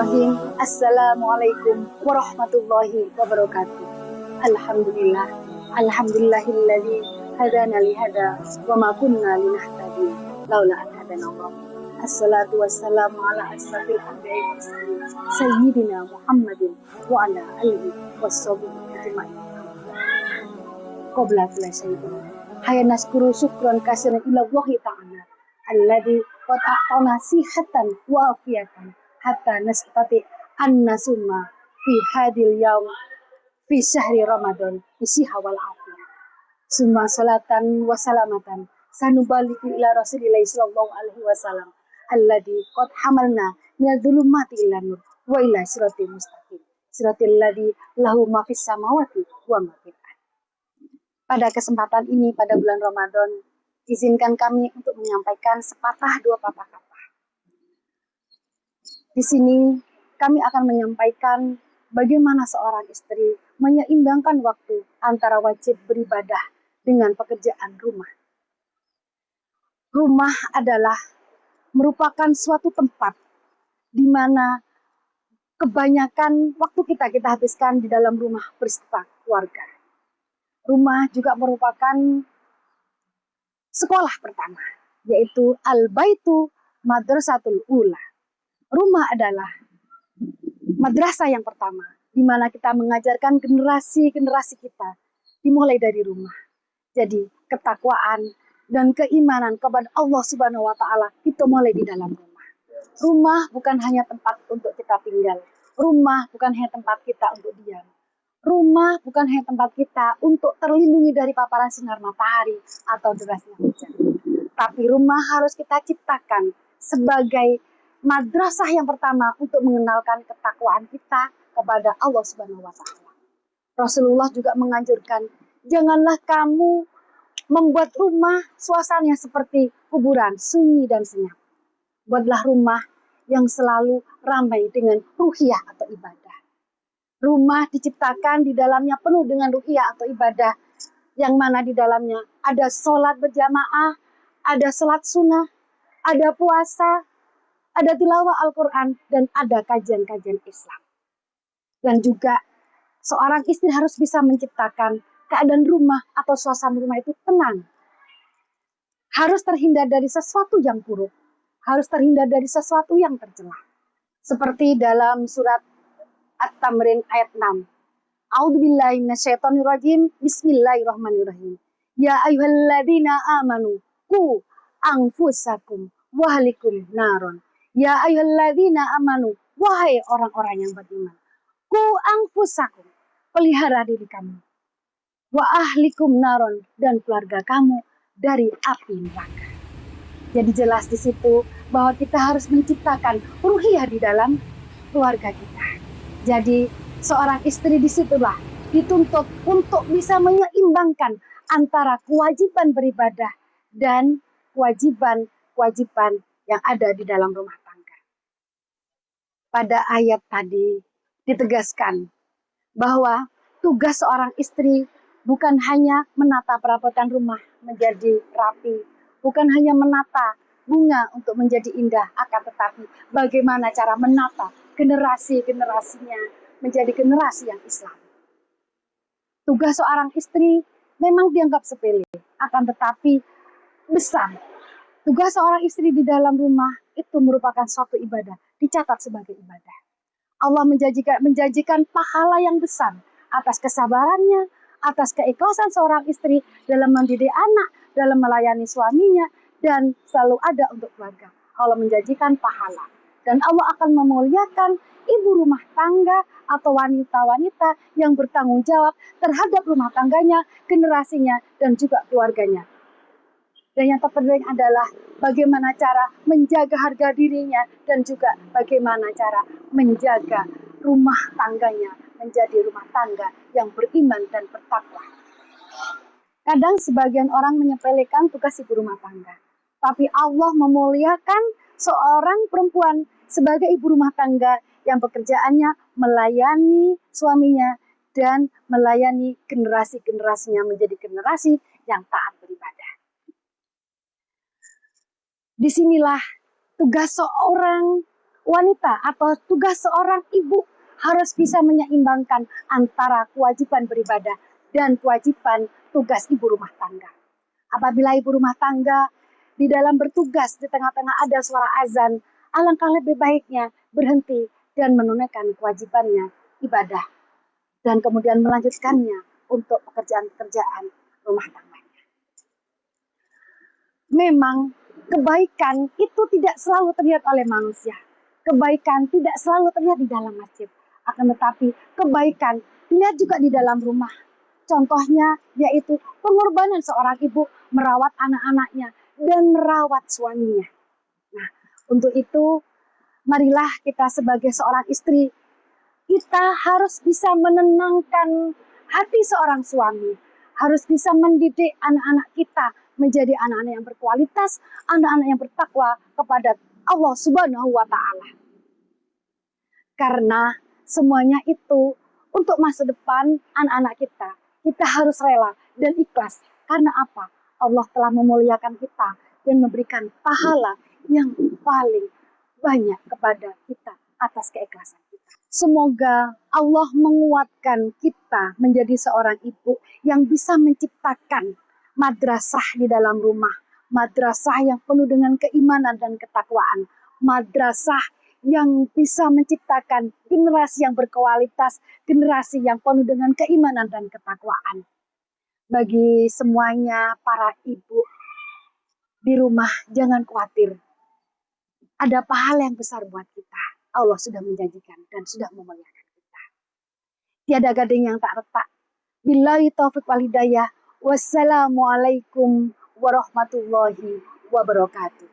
Bismillahirrahmanirrahim. Assalamualaikum warahmatullahi wabarakatuh. Alhamdulillah. Alhamdulillahilladzi hadana lihada wa ma kunna linahtadiya laula an hadanallah. Assalatu wassalamu ala asrafil anbiya'i wal mursalin sayyidina Muhammadin wa ala alihi washabihi ajma'in. Qabla kulli syai'in hayya naskuru syukran katsiran ila Allah ta'ala alladzi qad a'tana sihatan wa afiyatan hatta nastati an nasuma fi hadil yaum fi syahri Ramadan isiha wal afiyah. Summa salatan wa salamatan sanubaliku ila Rasulillah sallallahu alaihi wasallam alladzi qad hamalna minadh dhulumati ila nur wa ila siratil mustaqim siratil ladzi lahu ma fis samawati wa ma fil ardh. Pada kesempatan ini pada bulan Ramadan, izinkan kami untuk menyampaikan sepatah dua patah kata. Di sini kami akan menyampaikan bagaimana seorang istri menyeimbangkan waktu antara wajib beribadah dengan pekerjaan rumah. Rumah adalah merupakan suatu tempat di mana kebanyakan waktu kita habiskan di dalam rumah bersama keluarga. Rumah juga merupakan sekolah pertama, yaitu al-baitu madrasatul ula. Rumah adalah madrasah yang pertama, di mana kita mengajarkan generasi-generasi kita dimulai dari rumah. Jadi ketakwaan dan keimanan kepada Allah Subhanahu wa Ta'ala itu mulai di dalam rumah. Rumah bukan hanya tempat untuk kita tinggal. Rumah bukan hanya tempat kita untuk diam. Rumah bukan hanya tempat kita untuk terlindungi dari paparan sinar matahari atau derasnya hujan. Tapi rumah harus kita ciptakan sebagai madrasah yang pertama untuk mengenalkan ketakwaan kita kepada Allah Subhanahu wa Ta'ala. Rasulullah juga menganjurkan, janganlah kamu membuat rumah suasananya seperti kuburan, sunyi dan senyap. Buatlah rumah yang selalu ramai dengan ruhiyah atau ibadah. Rumah diciptakan di dalamnya penuh dengan ruhiyah atau ibadah, yang mana di dalamnya ada sholat berjamaah, ada sholat sunnah, ada puasa, ada tilawah Al-Quran, dan ada kajian-kajian Islam. Dan juga seorang istri harus bisa menciptakan keadaan rumah atau suasana rumah itu tenang. Harus terhindar dari sesuatu yang buruk. Harus terhindar dari sesuatu yang tercela. Seperti dalam surat At-Tamrin ayat 6. A'udzubillahi minasyaitonirrajim. Bismillahirrahmanirrahim. Ya ayyuhalladzina amanu qu anfusakum wa ahlikum naron. Ya ayyuhalladzina amanu, wahai orang-orang yang beriman. Ku anfusakum, pelihara diri kamu. Wa ahlikum naron, dan keluarga kamu dari api neraka. Jadi jelas di situ bahwa kita harus menciptakan ruhiyah di dalam keluarga kita. Jadi seorang istri disitulah dituntut untuk bisa menyeimbangkan antara kewajiban beribadah dan kewajiban yang ada di dalam rumah tangga. Pada ayat tadi ditegaskan bahwa tugas seorang istri bukan hanya menata perabotan rumah menjadi rapi, bukan hanya menata bunga untuk menjadi indah, akan tetapi bagaimana cara menata generasi-generasinya menjadi generasi yang Islam. Tugas seorang istri memang dianggap sepele, akan tetapi besar. Tugas seorang istri di dalam rumah itu merupakan suatu ibadah, dicatat sebagai ibadah. Allah menjanjikan pahala yang besar atas kesabarannya, atas keikhlasan seorang istri dalam mendidik anak, dalam melayani suaminya, dan selalu ada untuk keluarga. Allah menjanjikan pahala. Dan Allah akan memuliakan ibu rumah tangga atau wanita-wanita yang bertanggung jawab terhadap rumah tangganya, generasinya, dan juga keluarganya. Dan yang terpenting adalah bagaimana cara menjaga harga dirinya dan juga bagaimana cara menjaga rumah tangganya menjadi rumah tangga yang beriman dan bertakwa. Kadang sebagian orang menyepelekan tugas ibu rumah tangga. Tapi Allah memuliakan seorang perempuan sebagai ibu rumah tangga yang pekerjaannya melayani suaminya dan melayani generasi-generasinya menjadi generasi yang taat beribadah. Disinilah tugas seorang wanita atau tugas seorang ibu harus bisa menyeimbangkan antara kewajiban beribadah dan kewajiban tugas ibu rumah tangga. Apabila ibu rumah tangga di dalam bertugas di tengah-tengah ada suara azan, alangkah lebih baiknya berhenti dan menunaikan kewajibannya ibadah dan kemudian melanjutkannya untuk pekerjaan-pekerjaan rumah tangganya. Memang kebaikan itu tidak selalu terlihat oleh manusia. Kebaikan tidak selalu terlihat di dalam masjid. Akan tetapi kebaikan dilihat juga di dalam rumah. Contohnya yaitu pengorbanan seorang ibu merawat anak-anaknya dan merawat suaminya. Nah, untuk itu marilah kita sebagai seorang istri, kita harus bisa menenangkan hati seorang suami. Harus bisa mendidik anak-anak kita menjadi anak-anak yang berkualitas, anak-anak yang bertakwa kepada Allah Subhanahu wa Ta'ala. Karena semuanya itu untuk masa depan anak-anak kita. Kita harus rela dan ikhlas. Karena apa? Allah telah memuliakan kita dan memberikan pahala yang paling banyak kepada kita atas keikhlasan kita. Semoga Allah menguatkan kita menjadi seorang ibu yang bisa menciptakan madrasah di dalam rumah. Madrasah yang penuh dengan keimanan dan ketakwaan. Madrasah yang bisa menciptakan generasi yang berkualitas, generasi yang penuh dengan keimanan dan ketakwaan. Bagi semuanya para ibu di rumah, jangan khawatir. Ada pahala yang besar buat kita. Allah sudah menjanjikan dan sudah memuliakan kita. Tiada gading yang tak retak. Billahi taufiq wal hidayah. Wassalamualaikum warahmatullahi wabarakatuh.